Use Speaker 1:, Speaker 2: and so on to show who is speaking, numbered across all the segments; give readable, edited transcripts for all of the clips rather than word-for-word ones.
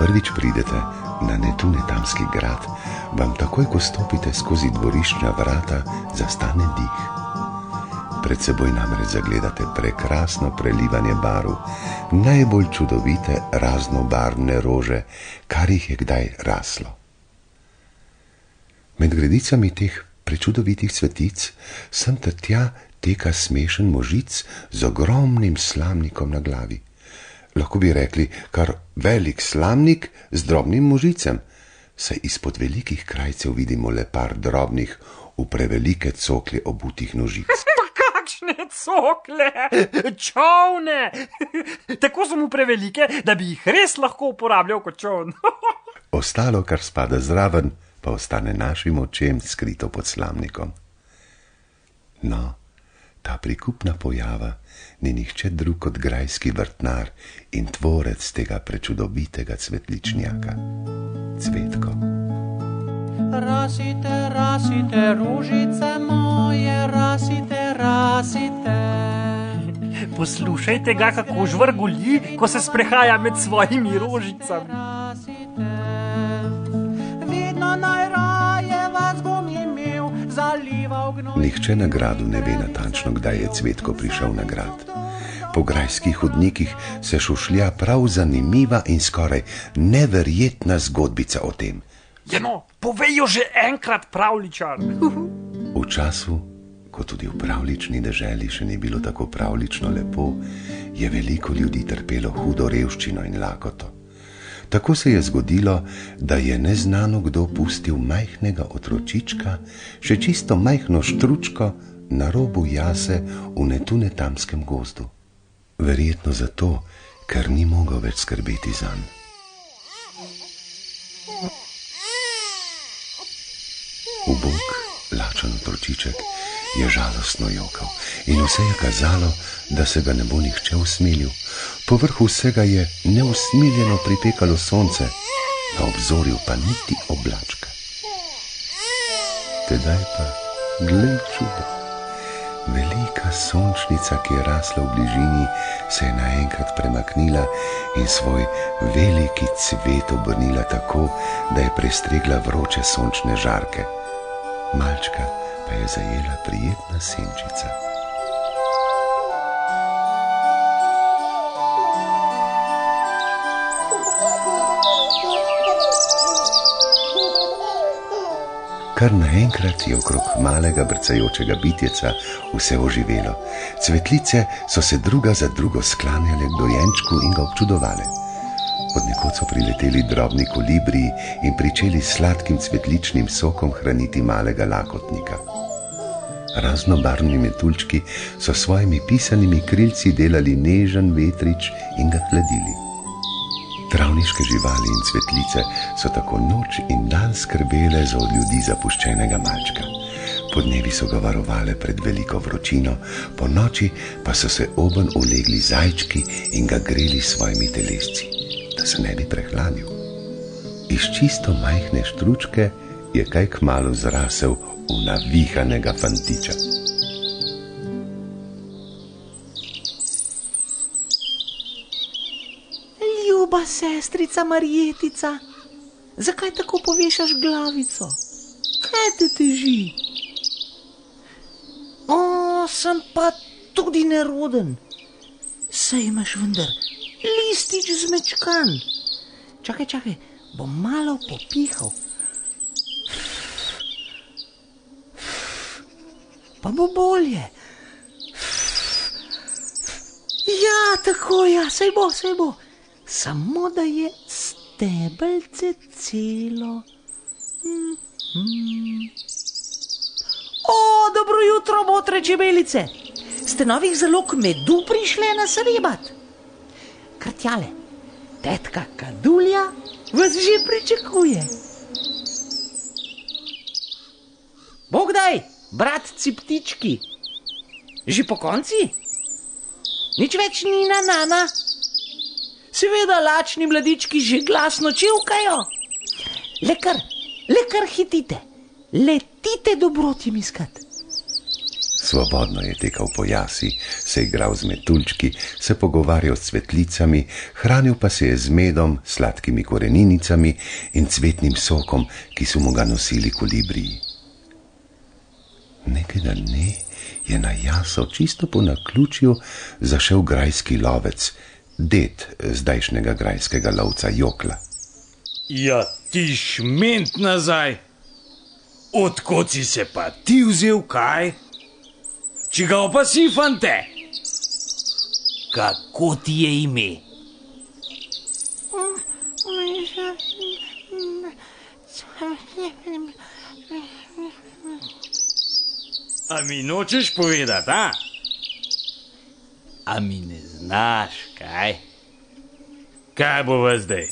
Speaker 1: prvič pridete na Netunetamski grad, vam takoj, ko stopite skozi dvoriščna vrata, zastane dih. Pred seboj namreč zagledate prekrasno prelivanje barv, najbolj čudovite raznobarvne rože, kar jih je kdaj raslo. Med gredicami teh prečudovitih cvetic sem ter tja teka smešen možic z ogromnim slamnikom na glavi. Lahko bi rekli kar velik slamnik z drobnim možicem, saj izpod velikih krajcev vidimo le par drobnih, v prevelike cokle obutih nožic.
Speaker 2: Kakšne cokle, čovne, tako so mu prevelike, da bi jih res lahko uporabljal kot čovn.
Speaker 1: Ostalo, kar spada zraven, pa ostane našim očem skrito pod slamnikom. No, ta prikupna pojava ni nihče drug kot grajski vrtnar in tvorec tega prečudovitega cvetličnjaka, Cvetko.
Speaker 3: Rasite, rasite, ružice moje, rasite, rasite.
Speaker 2: Poslušajte ga, kako žvrgoli, ko se sprehaja med svojimi rožicami.
Speaker 3: Rasite, vedno najraje vas bom imel, zalival gnoj.
Speaker 1: Nihče na gradu ne ve natančno, kdaj je Cvetko prišel na grad. Po grajskih hodnikih se šušlja prav zanimiva in skoraj neverjetna zgodbica o tem.
Speaker 2: Jeno, povejo že enkrat, pravljičar.
Speaker 1: V času, ko tudi v pravljični deželi še ni bilo tako pravljično lepo, je veliko ljudi trpelo hudo revščino in lakoto. Tako se je zgodilo, da je neznano kdo pustil majhnega otročička, še čisto majhno štručko, na robu jase v Netunetamskem gozdu. Verjetno zato, ker ni mogel več skrbeti zanj. Ubog, lačen otročiček je žalostno jokal in vse je kazalo, da se ga ne bo nihče usmilil. Povrhu vsega je neusmiljeno pripekalo sonce, na obzorju pa niti oblačka. Tedaj pa, glej čudo, velika sončnica, ki je rasla v bližini, se je naenkrat premaknila in svoj veliki cvet obrnila tako, da je prestregla vroče sončne žarke. Malčka pa je zajela prijetna senčica. Kar naenkrat je okrog malega brcajočega bitjeca vse oživelo. Cvetlice so se druga za drugo sklanjale k dojenčku in ga občudovale. Od nekod so prileteli drobni kolibriji in pričeli s sladkim cvetličnim sokom hraniti malega lakotnika. Raznobarvni metuljčki so svojimi pisanimi krilci delali nežen vetrič in ga hladili. Travniške živali in cvetlice so tako noč in dan skrbele za od ljudi zapuščenega malčka. Podnevi so ga varovale pred veliko vročino, po noči pa so se obenj ulegli zajčki in ga greli s svojimi telesci, da se ne bi prehladil. Iz čisto majhne štručke je kaj kmalu zrasel v navihanega fantiča.
Speaker 4: Ljuba sestrica Marjetica, zakaj tako povešaš glavico? Kaj te teži? Sem pa tudi neroden. Saj imaš vendar listič zmečkan. Čakaj, bom malo popihal. Pa bo bolje. Ja, tako, ja, saj bo. Samo da je stebelce celo. Dobro jutro, motre čebelice. Ste novih zalog medu prišle nasrebat? Krtjale, tetka Kadulja vas že pričakuje. Bogdaj, bratci ptički, že po konci? Nič več ni na nana? Seveda lačni mladički že glasno čivkajo. Le kar hitite, letite dobrotim iskat.
Speaker 1: Svobodno je tekal po jasi, se igral z metuljčki, se pogovarjal s cvetlicami, hranil pa se je z medom, sladkimi koreninicami in cvetnim sokom, ki so mu ga nosili kolibriji. Nekega dne je na jaso čisto po naključju zašel grajski lovec, ded zdajšnjega grajskega lovca Jokla.
Speaker 5: Ja, ti šment nazaj. Odkot si se pa ti vzel, kaj? Čigav pa si, fante? Kako ti je ime? A mi nočeš povedati, a? A mi ne znaš, kaj? Kaj bova zdaj?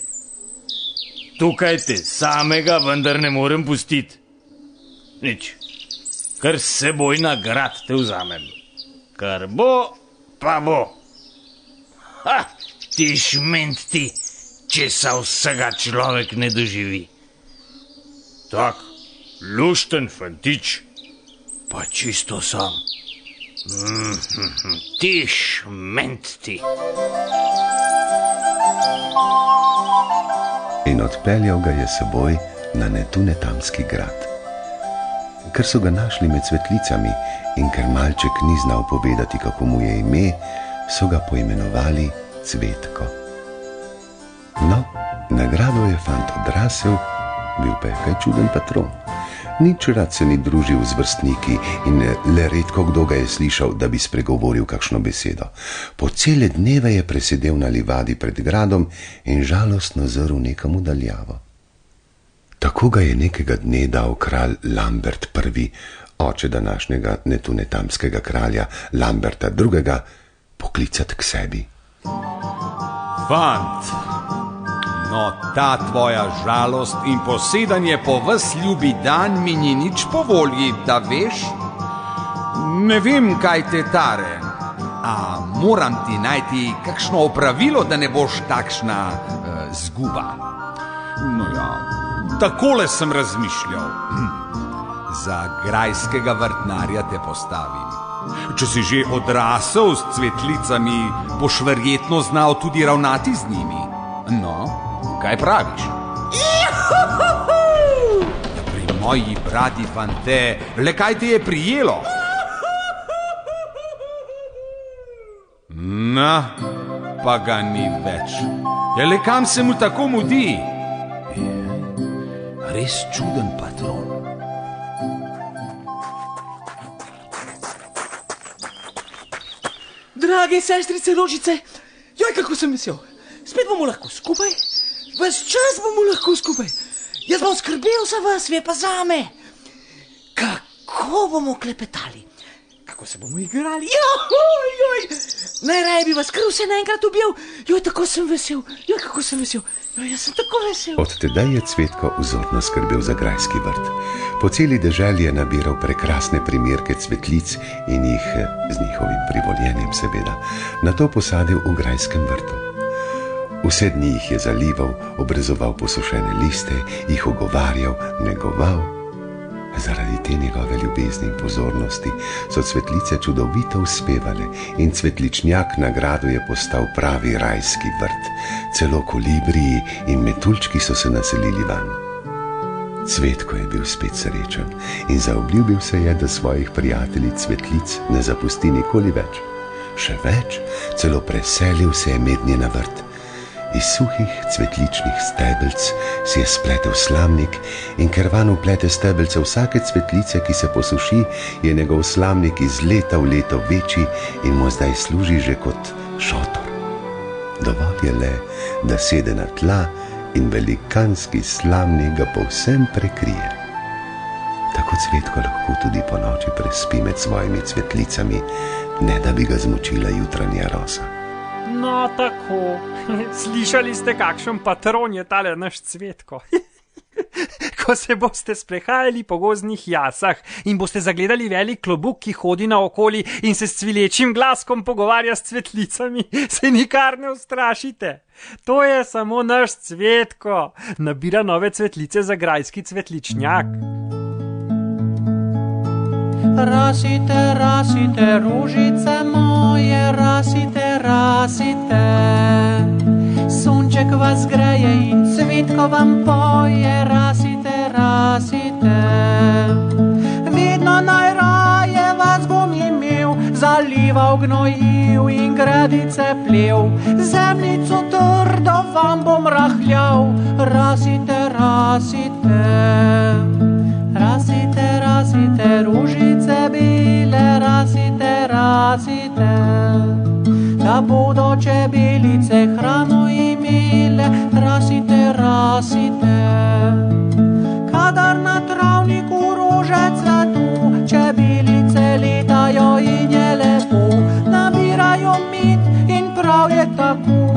Speaker 5: Tukaj te samega vendar ne morem pustiti. Nič, kar s seboj nagrad te vzamem. Kar bo, pa bo. Ha, ti šment ti, če sa vsega človek ne doživi. Tak, lušten fantič, pa čisto sam. Ti šment ti.
Speaker 1: In odpeljal ga je seboj na Netunetamski grad. Ker so ga našli med cvetlicami in ker malček ni znal povedati, kako mu je ime, so ga poimenovali Cvetko. No, na gradu je fant odrasel, bil pa je kaj čuden patron. Nič rad se ni družil z vrstniki in le redko kdo ga je slišal, da bi spregovoril kakšno besedo. Po cele dneve je presedel na livadi pred gradom in žalostno zrl nekam v daljavo. Tako ga je nekega dne dal kralj Lambert I., oče današnjega Netunetamskega kralja Lamberta II., poklicati k sebi.
Speaker 6: Fant, no ta tvoja žalost in posedanje po ves ljubi dan mi ni nič po volji, da veš? Ne vem, kaj te tare, a moram ti najti kakšno opravilo, da ne boš takšna zguba. No ja, takole sem razmišljal. Za grajskega vrtnarja te postavim. Če si že odrasel s cvetlicami, boš verjetno znal tudi ravnati z njimi. No, kaj praviš? Pri moji brati, fante, le kaj te je prijelo? Na, pa ga ni več. Ja, le kam se mu tako mudi? Res čuden patron.
Speaker 4: Drage sestrice Rožice, joj, kako sem vesel. Spet bomo lahko skupaj, ves čas bomo lahko skupaj. Jaz bom skrbel za vas, ve pa zame. Kako bomo klepetali, kako se bomo igrali. Joj, najraje bi vas kar vse naenkrat objel. Joj, tako sem vesel, joj, kako sem vesel. Joj, jaz sem tako vesel.
Speaker 1: Od tedaj je Cvetko vzorno skrbel za grajski vrt. Po celi deželi je nabiral prekrasne primerke cvetlic in jih, z njihovim privoljenjem seveda, nato posadil v grajskem vrtu. Vse dni jih je zalival, obrezoval posušene liste, jih ogovarjal, negoval. Zaradi te njegove ljubezni in pozornosti so cvetlice čudovito uspevale in cvetličnjak na gradu je postal pravi rajski vrt. Celo kolibriji in metuljčki so se naselili vanj. Cvetko je bil spet srečen in zaobljubil se je, da svojih prijateljic cvetlic ne zapusti nikoli več. Še več, celo preselil se je mednje na vrt. Iz suhih cvetličnih stebelc si je spletel slamnik in ker vanj vplete stebelce vsake cvetlice, ki se posuši, je njegov slamnik iz leta v leto večji in mu zdaj služi že kot šotor. Dovolj je le, da sede na tla in velikanski slamnik ga povsem prekrije. Tako Cvetko lahko tudi po noči prespi med svojimi cvetlicami, ne da bi ga zmočila jutranja rosa.
Speaker 2: No, tako. Slišali ste, kakšen patron je tale naš Cvetko. Ko se boste sprehajali po gozdnih jasah in boste zagledali velik klobuk, ki hodi naokoli in se s cvilečim glaskom pogovarja s cvetlicami, se nikar ne ustrašite. To je samo naš Cvetko. Nabira nove cvetlice za grajski cvetličnjak.
Speaker 3: Rasite, rasite, ružice moje, rasite, rasite. Sonček vas greje in cvetko vam poje, rasite, rasite. Vedno najraje vas bom imel, zalival gnojil in gredice plev. Zemljico trdo vam bom rahljal, rasite, rasite. Rasite, rasite, ružice bile, rasite, rasite. Da bodo čebelice hrano imele, rasite, rasite. Kadar na travniku rože cvetu, čebelice letajo in je lepo. Nabirajo med in prav je tako,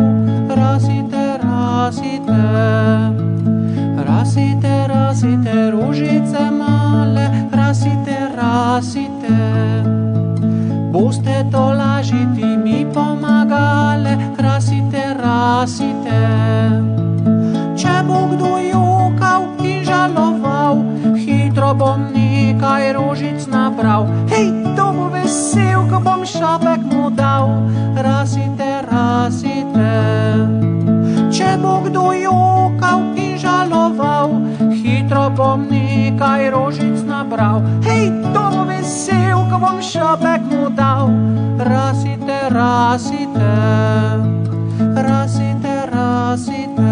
Speaker 3: rasite, rasite. Rasite, rasite, ružice male, rasite, rasite. Boste to lažiti mi pomagale, rasite, rasite. Če bo kdo jokal in žaloval, hitro bom nekaj rožic nabral. Hej, to bo vesel, ko bom šopek mu dal, rasite, rasite. Če bo kdo jokal in žaloval, hitro bom nekaj rožic nabral. Hej, to bo vesel, ko bom šopek mu dal, rasite, rasite. Rasite, rasite.